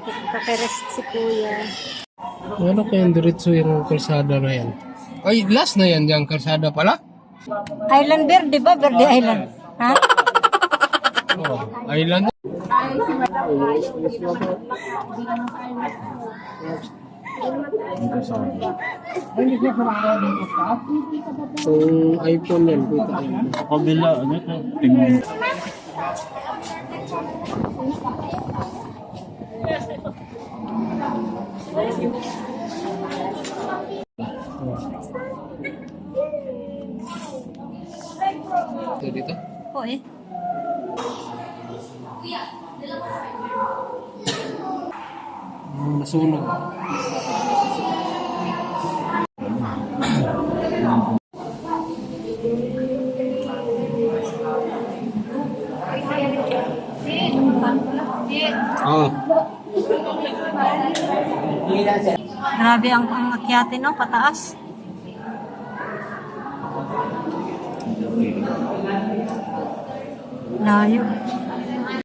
Kakerest si Kuya. Ano kayang diretso yung kalsada na yan? Ay, last na yan dyan, kalsada pala? Island Verde ba? Verde Island. Ha? Oh, island. Kung iPhone yan, kita yan. Sa kabila, ano ito? Tingnan. Ito dito. Oo eh. Nasunog. Oh. Grabe ang akyatin, no? Pataas. Layo.